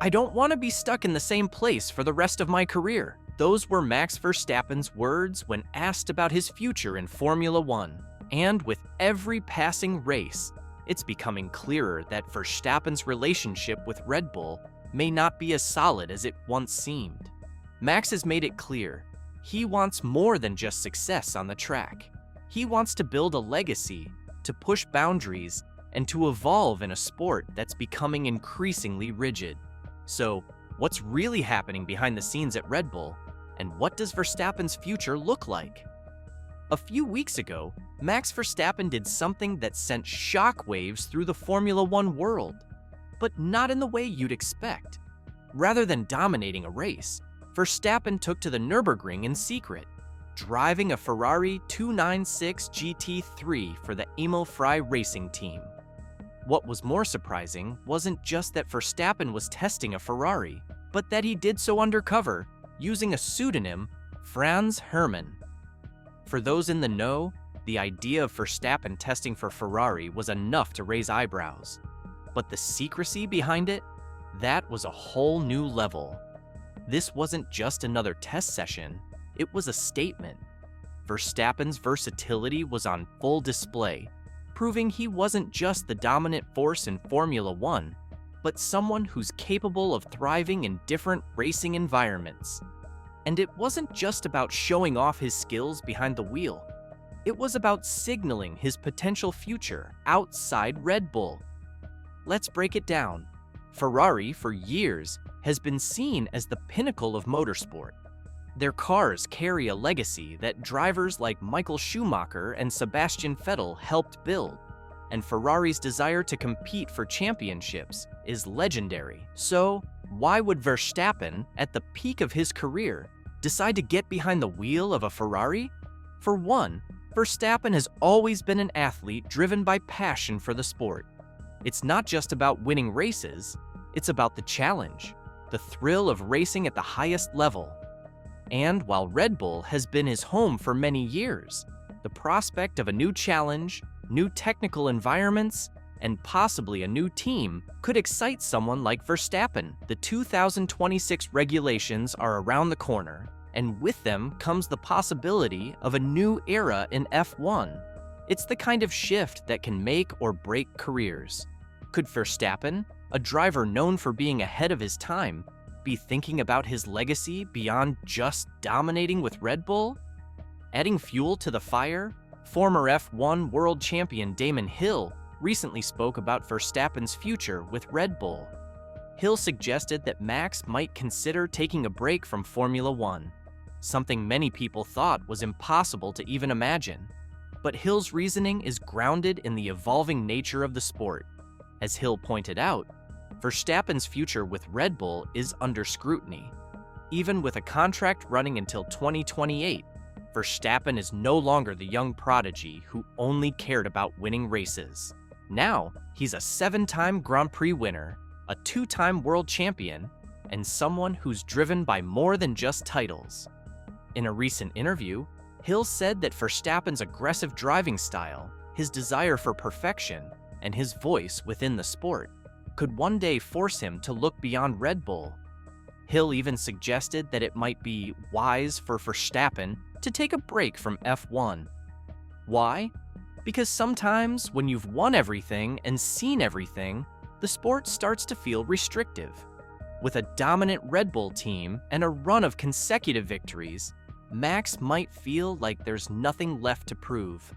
"I don't want to be stuck in the same place for the rest of my career." Those were Max Verstappen's words when asked about his future in Formula One. And with every passing race, it's becoming clearer that Verstappen's relationship with Red Bull may not be as solid as it once seemed. Max has made it clear he wants more than just success on the track. He wants to build a legacy, to push boundaries, and to evolve in a sport that's becoming increasingly rigid. So, what's really happening behind the scenes at Red Bull, and what does Verstappen's future look like? A few weeks ago, Max Verstappen did something that sent shockwaves through the Formula One world, but not in the way you'd expect. Rather than dominating a race, Verstappen took to the Nürburgring in secret, driving a Ferrari 296 GT3 for the Frei racing team. What was more surprising wasn't just that Verstappen was testing a Ferrari, but that he did so undercover, using a pseudonym, Franz Hermann. For those in the know, the idea of Verstappen testing for Ferrari was enough to raise eyebrows. But the secrecy behind it, that was a whole new level. This wasn't just another test session, it was a statement. Verstappen's versatility was on full display, proving he wasn't just the dominant force in Formula One, but someone who's capable of thriving in different racing environments. And it wasn't just about showing off his skills behind the wheel. It was about signaling his potential future outside Red Bull. Let's break it down. Ferrari, for years, has been seen as the pinnacle of motorsport. Their cars carry a legacy that drivers like Michael Schumacher and Sebastian Vettel helped build, and Ferrari's desire to compete for championships is legendary. So, why would Verstappen, at the peak of his career, decide to get behind the wheel of a Ferrari? For one, Verstappen has always been an athlete driven by passion for the sport. It's not just about winning races, it's about the challenge, the thrill of racing at the highest level. And while Red Bull has been his home for many years, the prospect of a new challenge, new technical environments, and possibly a new team could excite someone like Verstappen. The 2026 regulations are around the corner, and with them comes the possibility of a new era in F1. It's the kind of shift that can make or break careers. Could Verstappen, a driver known for being ahead of his time, be thinking about his legacy beyond just dominating with Red Bull? Adding fuel to the fire, former F1 world champion Damon Hill recently spoke about Verstappen's future with Red Bull. Hill suggested that Max might consider taking a break from Formula One, something many people thought was impossible to even imagine. But Hill's reasoning is grounded in the evolving nature of the sport. As Hill pointed out, Verstappen's future with Red Bull is under scrutiny. Even with a contract running until 2028, Verstappen is no longer the young prodigy who only cared about winning races. Now, he's a 7-time Grand Prix winner, a 2-time world champion, and someone who's driven by more than just titles. In a recent interview, Hill said that Verstappen's aggressive driving style, his desire for perfection, and his voice within the sport could one day force him to look beyond Red Bull. Hill even suggested that it might be wise for Verstappen to take a break from F1. Why? Because sometimes when you've won everything and seen everything, the sport starts to feel restrictive. With a dominant Red Bull team and a run of consecutive victories, Max might feel like there's nothing left to prove.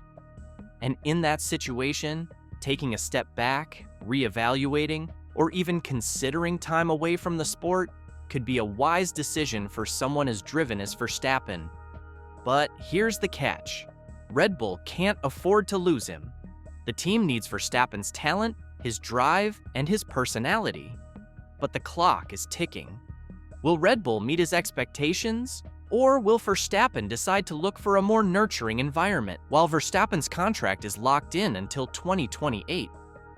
And in that situation, taking a step back, reevaluating, or even considering time away from the sport could be a wise decision for someone as driven as Verstappen. But here's the catch. Red Bull can't afford to lose him. The team needs Verstappen's talent, his drive, and his personality. But the clock is ticking. Will Red Bull meet his expectations? Or will Verstappen decide to look for a more nurturing environment? While Verstappen's contract is locked in until 2028,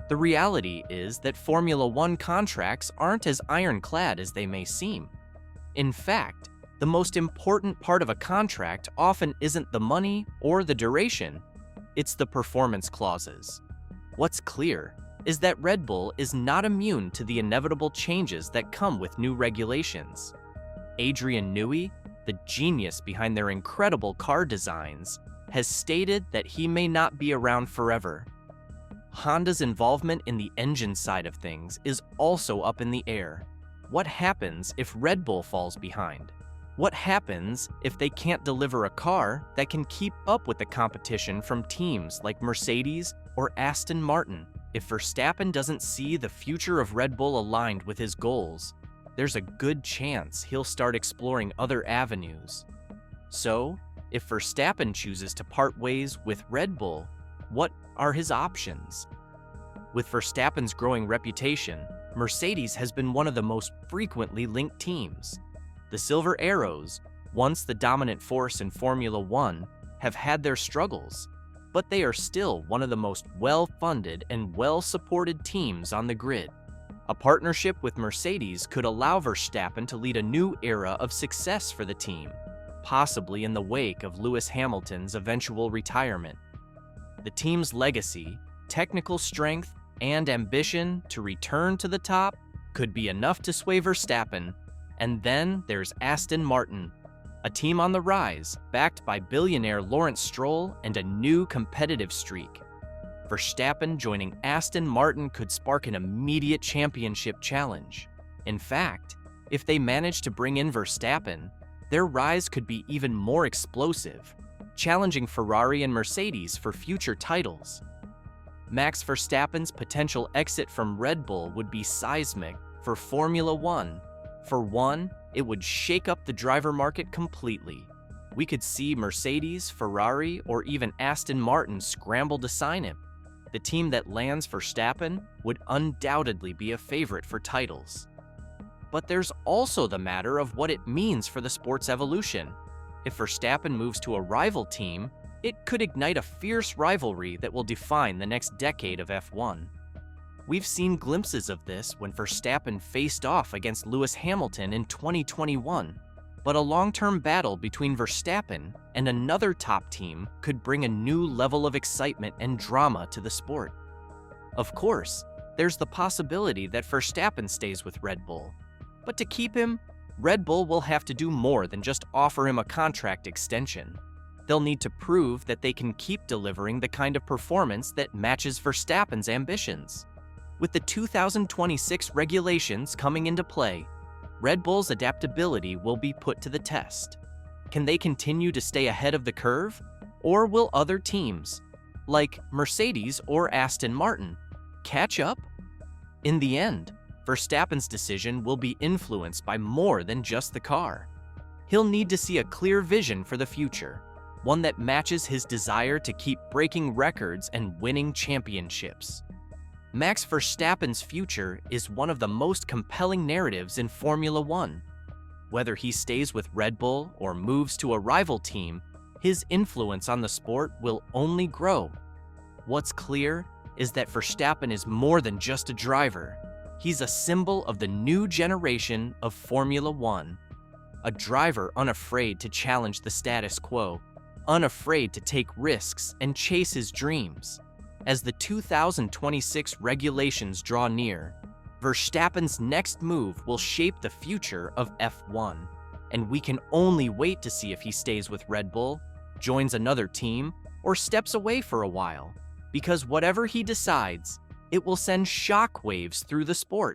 the reality is that Formula One contracts aren't as ironclad as they may seem. In fact, the most important part of a contract often isn't the money or the duration, it's the performance clauses. What's clear, is that Red Bull is not immune to the inevitable changes that come with new regulations. Adrian Newey, the genius behind their incredible car designs, has stated that he may not be around forever. Honda's involvement in the engine side of things is also up in the air. What happens if Red Bull falls behind? What happens if they can't deliver a car that can keep up with the competition from teams like Mercedes or Aston Martin? If Verstappen doesn't see the future of Red Bull aligned with his goals, there's a good chance he'll start exploring other avenues. So, if Verstappen chooses to part ways with Red Bull, what are his options? With Verstappen's growing reputation, Mercedes has been one of the most frequently linked teams. The Silver Arrows, once the dominant force in Formula One, have had their struggles, but they are still one of the most well-funded and well-supported teams on the grid. A partnership with Mercedes could allow Verstappen to lead a new era of success for the team, possibly in the wake of Lewis Hamilton's eventual retirement. The team's legacy, technical strength, and ambition to return to the top could be enough to sway Verstappen. And then there's Aston Martin, a team on the rise, backed by billionaire Lawrence Stroll and a new competitive streak. Verstappen joining Aston Martin could spark an immediate championship challenge. In fact, if they manage to bring in Verstappen, their rise could be even more explosive, challenging Ferrari and Mercedes for future titles. Max Verstappen's potential exit from Red Bull would be seismic for Formula One. For one, it would shake up the driver market completely. We could see Mercedes, Ferrari, or even Aston Martin scramble to sign him. The team that lands Verstappen would undoubtedly be a favorite for titles. But there's also the matter of what it means for the sport's evolution. If Verstappen moves to a rival team, it could ignite a fierce rivalry that will define the next decade of F1. We've seen glimpses of this when Verstappen faced off against Lewis Hamilton in 2021, but a long-term battle between Verstappen and another top team could bring a new level of excitement and drama to the sport. Of course, there's the possibility that Verstappen stays with Red Bull, but to keep him, Red Bull will have to do more than just offer him a contract extension. They'll need to prove that they can keep delivering the kind of performance that matches Verstappen's ambitions. With the 2026 regulations coming into play, Red Bull's adaptability will be put to the test. Can they continue to stay ahead of the curve? Or will other teams, like Mercedes or Aston Martin, catch up? In the end, Verstappen's decision will be influenced by more than just the car. He'll need to see a clear vision for the future, one that matches his desire to keep breaking records and winning championships. Max Verstappen's future is one of the most compelling narratives in Formula One. Whether he stays with Red Bull or moves to a rival team, his influence on the sport will only grow. What's clear is that Verstappen is more than just a driver. He's a symbol of the new generation of Formula One, a driver unafraid to challenge the status quo, unafraid to take risks and chase his dreams. As the 2026 regulations draw near, Verstappen's next move will shape the future of F1, and we can only wait to see if he stays with Red Bull, joins another team, or steps away for a while, because whatever he decides, it will send shockwaves through the sport.